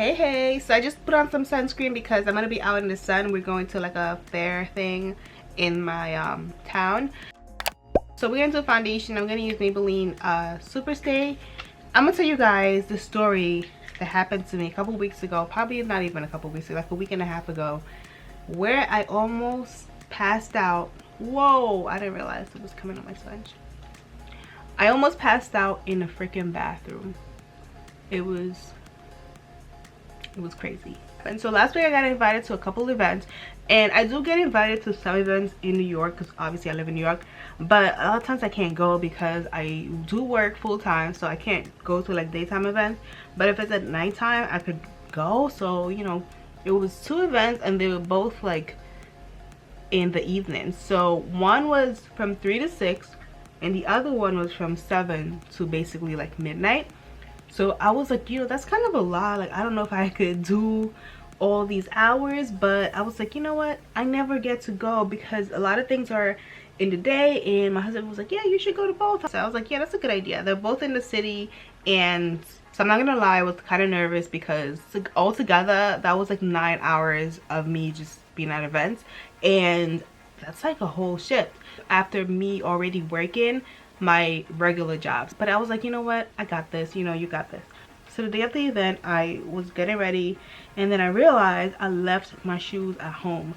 Hey, so I just put on some sunscreen because I'm gonna be out in the sun. We're going to like a fair thing in my town. So we're gonna do a foundation. I'm gonna use Maybelline Superstay. I'm gonna tell you guys the story that happened to me a couple weeks ago, probably not even a couple weeks ago, like a week and a half ago, where I almost passed out. Whoa, I didn't realize it was coming on my sponge. I almost passed out in a freaking bathroom. It was crazy. And so last week I got invited to a couple events, and I do get invited to some events in New York because obviously I live in New York, but a lot of times I can't go because I do work full-time, so I can't go to like daytime events. But if it's at nighttime I could go. So you know, it was 2 events and they were both like in the evening. So one was from 3 to 6 and the other one was from 7 to basically like midnight. So I was like, you know, that's kind of a lot. Like, I don't know if I could do all these hours, but I was like, you know what? I never get to go because a lot of things are in the day, and my husband was like, yeah, you should go to both. So I was like, yeah, that's a good idea. They're both in the city, and so I'm not gonna lie, I was kind of nervous because like, altogether that was like 9 hours of me just being at events, and that's like a whole shift after me already working my regular jobs. But I was like, you know what, I got this, you know, you got this. So the day of the event I was getting ready, and then I realized I left my shoes at home.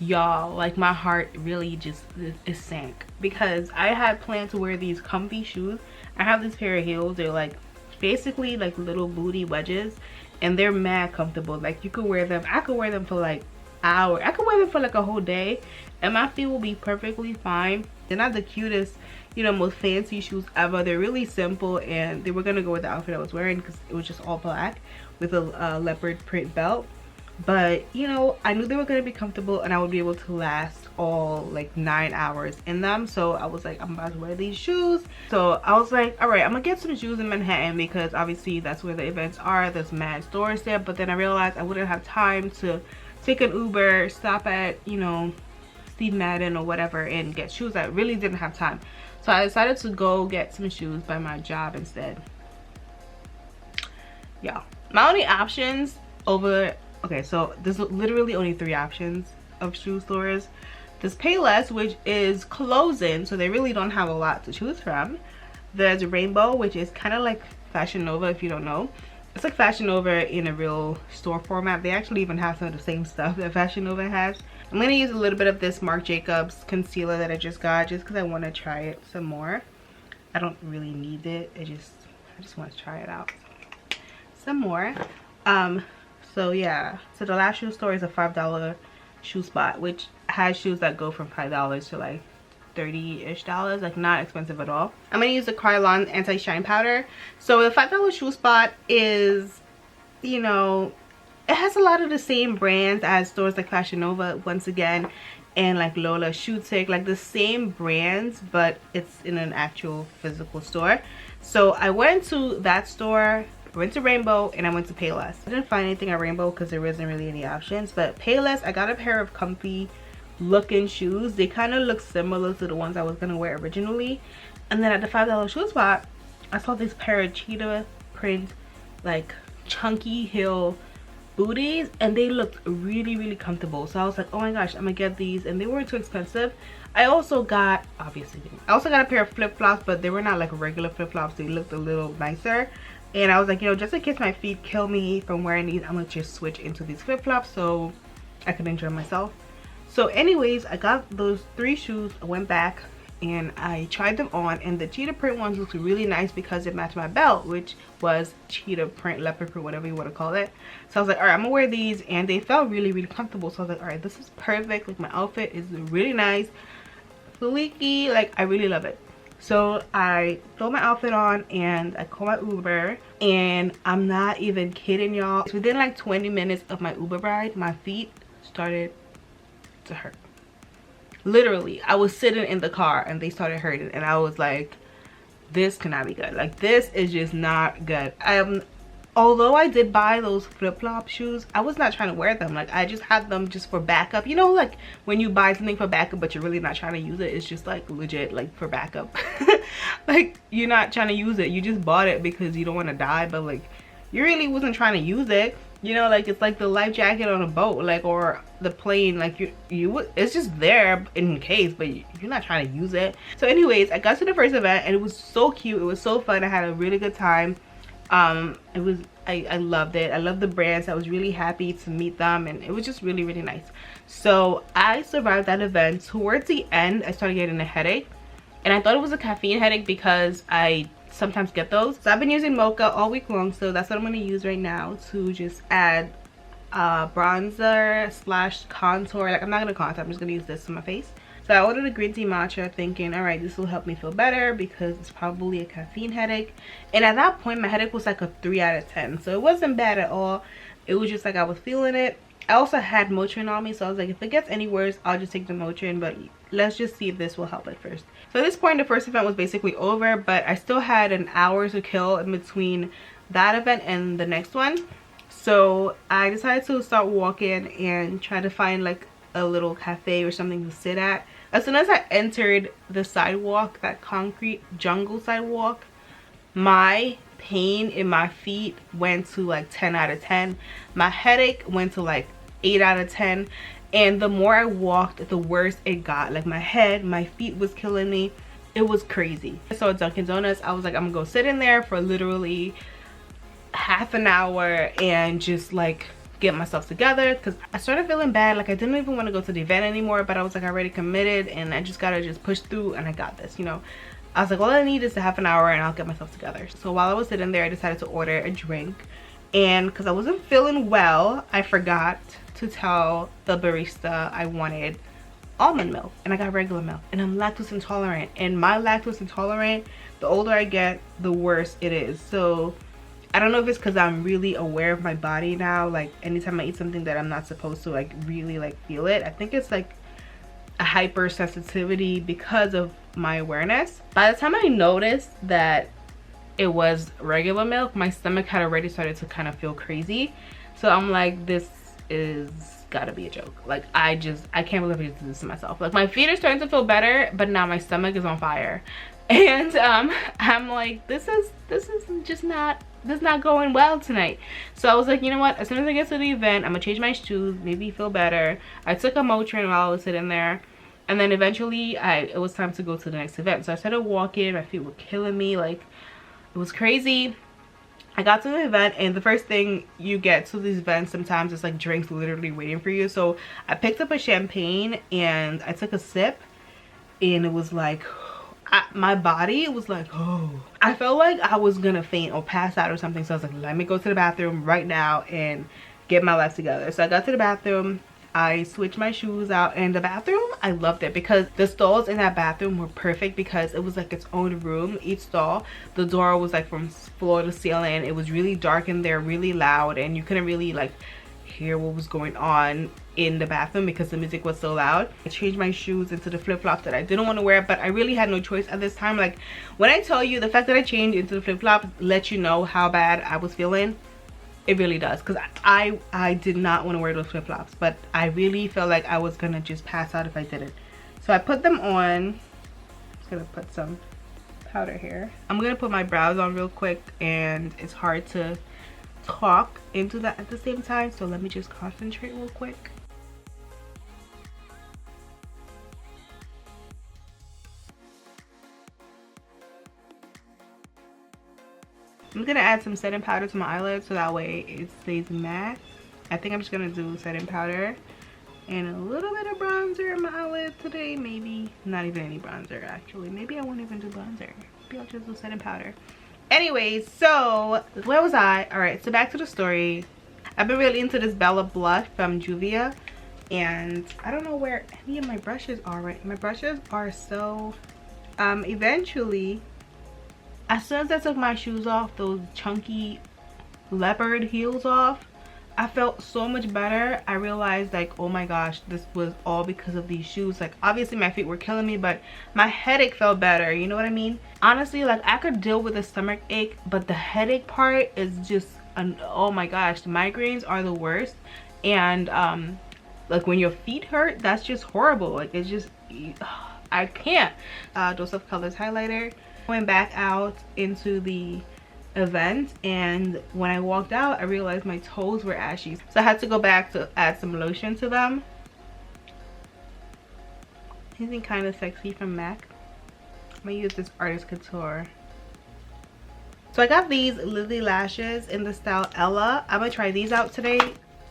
Y'all, like my heart really just it sank because I had planned to wear these comfy shoes. I have this pair of heels. They're like basically like little booty wedges, and they're mad comfortable. Like you could wear them, I could wear them for like hours, I could wear them for like a whole day and my feet will be perfectly fine. They're not the cutest, you know, most fancy shoes ever. They're really simple, and they were gonna go with the outfit I was wearing because it was just all black with a leopard print belt. But you know, I knew they were gonna be comfortable and I would be able to last all like 9 hours in them. So I was like, I'm about to wear these shoes. So I was like, all right, I'm gonna get some shoes in Manhattan because obviously that's where the events are. There's mad stores there. But then I realized I wouldn't have time to take an Uber, stop at, you know, Steve Madden or whatever and get shoes. I really didn't have time. So I decided to go get some shoes by my job instead. Yeah, my only options over, okay, so there's literally only 3 options of shoe stores. There's Payless, which is closing, so they really don't have a lot to choose from. There's Rainbow, which is kind of like Fashion Nova, if you don't know. It's like Fashion Nova in a real store format. They actually even have some of the same stuff that Fashion Nova has. I'm going to use a little bit of this Marc Jacobs concealer that I just got just because I want to try it some more. I don't really need it. I just want to try it out some more. So yeah, so the last shoe store is a $5 shoe spot, which has shoes that go from $5 to like $30-ish, like not expensive at all. I'm gonna use the Kryolan anti-shine powder. So the $5 shoe spot is, you know, it has a lot of the same brands as stores like Fashion Nova once again, and like Lola Shoe Tech, like the same brands, but it's in an actual physical store. So I went to that store, I went to Rainbow, and I went to Payless. I didn't find anything at Rainbow because there wasn't really any options, but Payless, I got a pair of comfy looking shoes. They kind of look similar to the ones I was gonna wear originally. And then at the $5 shoe spot, I saw this pair of cheetah print, like chunky heel booties, and they looked really comfortable. So I was like, oh my gosh, I'm gonna get these, and they weren't too expensive. I also got, obviously, I also got a pair of flip-flops, but they were not like regular flip-flops. They looked a little nicer. And I was like, you know, just in case my feet kill me from wearing these, I'm gonna just switch into these flip-flops so I can enjoy myself. So anyways, I got those 3 shoes. I went back and I tried them on, and the cheetah print ones looked really nice because it matched my belt, which was cheetah print, leopard print, whatever you want to call it. So I was like, all right, I'm gonna wear these, and they felt really comfortable. So I was like, all right, this is perfect. Like my outfit is really nice, fleeky, like I really love it. So I throw my outfit on and I call my Uber, and I'm not even kidding y'all, within like 20 minutes of my Uber ride, my feet started to hurt. Literally, I was sitting in the car and they started hurting, and I was like, this cannot be good. Like this is just not good. Although I did buy those flip-flop shoes, I was not trying to wear them. Like I just had them just for backup. You know, like when you buy something for backup but you're really not trying to use it, it's just like legit like for backup. Like you're not trying to use it, you just bought it because you don't want to die, but like you really wasn't trying to use it. You know, like it's like the life jacket on a boat, like, or the plane, like you would, it's just there in case, but you're not trying to use it. So anyways, I got to the first event and it was so cute. It was so fun. I had a really good time. It was, I loved it. I loved the brands. I was really happy to meet them, and it was just really, really nice. So I survived that event. Towards the end, I started getting a headache, and I thought it was a caffeine headache because I sometimes get those. So I've been using Mocha all week long, so that's what I'm going to use right now to just add bronzer slash contour. Like, I'm not going to contour, I'm just going to use this on my face. So I ordered a green tea matcha thinking, all right, this will help me feel better because it's probably a caffeine headache. And at that point, my headache was like a 3 out of 10. So it wasn't bad at all. It was just like I was feeling it. I also had Motrin on me, so I was like, if it gets any worse, I'll just take the Motrin, but let's just see if this will help at first. So at this point, the first event was basically over, but I still had an hour to kill in between that event and the next one. So I decided to start walking and try to find like a little cafe or something to sit at. As soon as I entered the sidewalk, that concrete jungle sidewalk, my pain in my feet went to like 10 out of 10. My headache went to like 8 out of 10. And the more I walked, the worse it got. Like my head, my feet was killing me. It was crazy. So at Dunkin' Donuts, I was like, I'm gonna go sit in there for literally half an hour and just like get myself together, because I started feeling bad. Like I didn't even want to go to the event anymore, but I was like already committed and I just gotta just push through, and I got this, you know. I was like, all I need is a half an hour and I'll get myself together. So while I was sitting there, I decided to order a drink, and because I wasn't feeling well, I forgot to tell the barista I wanted almond milk, and I got regular milk, and I'm lactose intolerant, and my lactose intolerant, the older I get, the worse it is. So I don't know if it's because I'm really aware of my body now. Like anytime I eat something that I'm not supposed to like really like feel it. I think it's like a hypersensitivity because of my awareness. By the time I noticed that it was regular milk, my stomach had already started to kind of feel crazy. So I'm like, this is gotta be a joke. Like I can't believe I did this to myself. Like my feet are starting to feel better, but now my stomach is on fire. And I'm like, this is just not going well tonight. So I was like, you know what, as soon as I get to the event, I'm gonna change my shoes, maybe feel better. I took a Motrin while I was sitting there, and then eventually it was time to go to the next event. So I started walking, my feet were killing me, like it was crazy. I got to the event, and the first thing you get to these events sometimes is like drinks literally waiting for you. So I picked up a champagne and I took a sip, and it was like, my body was like, oh, I felt like I was gonna faint or pass out or something. So I was like, let me go to the bathroom right now and get my life together. So I got to the bathroom, I switched my shoes out, and the bathroom, I loved it because the stalls in that bathroom were perfect because it was like its own room. Each stall, the door was like from floor to ceiling. It was really dark in there, really loud, and you couldn't really like hear what was going on in the bathroom because the music was so loud. I changed my shoes into the flip-flops that I didn't want to wear, but I really had no choice at this time. Like when I tell you, the fact that I changed into the flip-flops lets you know how bad I was feeling. It really does, because I did not want to wear those flip-flops, but I really felt like I was gonna just pass out if I didn't. So I put them on. I'm just gonna put some powder here. I'm gonna put my brows on real quick, and it's hard to talk into that at the same time, so let me just concentrate real quick. I'm gonna add some setting powder to my eyelids so that way it stays matte. I think I'm just gonna do setting powder and a little bit of bronzer in my eyelid today. Maybe not even any bronzer, actually. Maybe I won't even do bronzer. Maybe I'll just do setting powder. Anyways, so where was I? All right, so back to the story. I've been really into this Bella blush from Juvias, and I don't know where any of my brushes are. Right, my brushes are so eventually, as soon as I took my shoes off, those chunky leopard heels off, I felt so much better. I realized like, oh my gosh, this was all because of these shoes. Like obviously my feet were killing me, but my headache felt better, you know what I mean? Honestly, like I could deal with a stomach ache, but the headache part is just oh my gosh, the migraines are the worst. And like when your feet hurt, that's just horrible. Like it's just, I can't. Dose of Colors highlighter. Went back out into the event, and when I walked out I realized my toes were ashy, so I had to go back to add some lotion to them. Anything kind of sexy from MAC. I'm gonna use this Artist Couture. So I got these Lilly lashes in the style Ella. I'm gonna try these out today.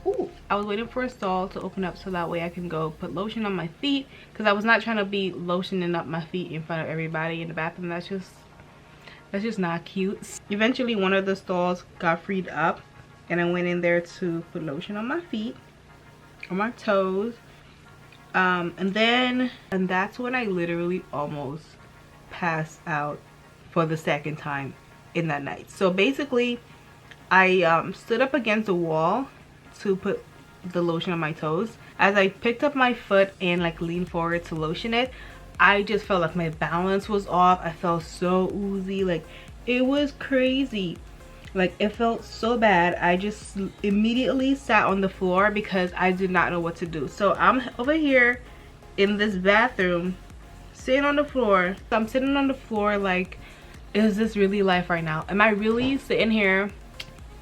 Ooh, I was waiting for a stall to open up so that way I can go put lotion on my feet, because I was not trying to be lotioning up my feet in front of everybody in the bathroom. That's just not cute. Eventually one of the stalls got freed up and I went in there to put lotion on my feet, on my toes, and that's when I literally almost passed out for the second time in that night. So basically I stood up against the wall to put the lotion on my toes. As I picked up my foot and like leaned forward to lotion it, I just felt like my balance was off. I felt so oozy, like it was crazy. Like it felt so bad. I just immediately sat on the floor because I did not know what to do. So I'm over here in this bathroom sitting on the floor. So I'm sitting on the floor like, is this really life right now? Am I really sitting here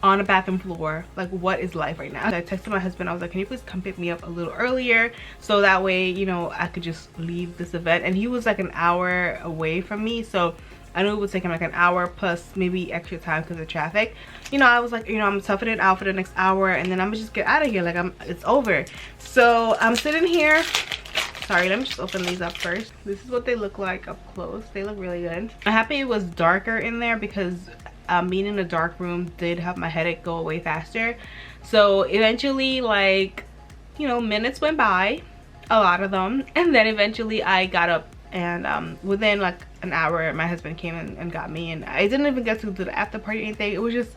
on a bathroom floor? Like, what is life right now? I texted my husband. I was like, can you please come pick me up a little earlier so that way, you know, I could just leave this event. And he was like an hour away from me, so I knew it would take him like an hour plus maybe extra time because of traffic. You know, I was like, you know, I'm toughing it out for the next hour and then I'm gonna just get out of here. Like, it's over. So I'm sitting here. Sorry, let me just open these up first. This is what they look like up close. They look really good. I'm happy it was darker in there because being in a dark room did help my headache go away faster. So eventually, like, you know, minutes went by, a lot of them, and then eventually I got up, and within like an hour my husband came in and got me, and I didn't even get to do the after party or anything. It was just,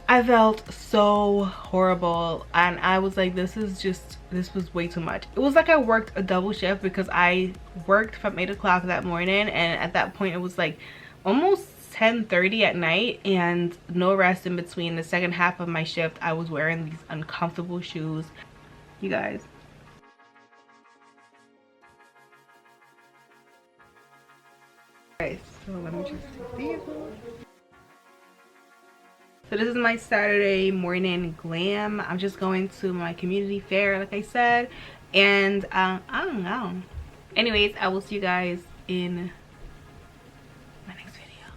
I felt so horrible, and I was like, this was way too much. It was like I worked a double shift because I worked from 8 o'clock that morning, and at that point it was like almost 10:30 at night and no rest in between. The second half of my shift I was wearing these uncomfortable shoes, you guys. Okay, so let me just take these off. So this is my Saturday morning glam. I'm just going to my community fair, like I said, and I don't know. Anyways, I will see you guys in my next video.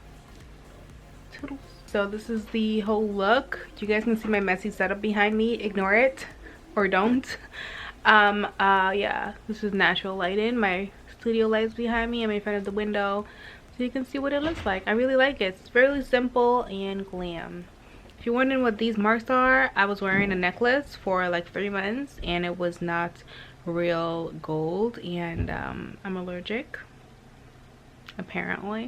Toodles. So this is the whole look. You guys can see my messy setup behind me. Ignore it or don't. Yeah, this is natural lighting. My studio lights behind me. I'm in front of the window so you can see what it looks like. I really like it. It's fairly simple and glam. If you're wondering what these marks are, I was wearing a necklace for like 3 months and it was not real gold, and I'm allergic apparently.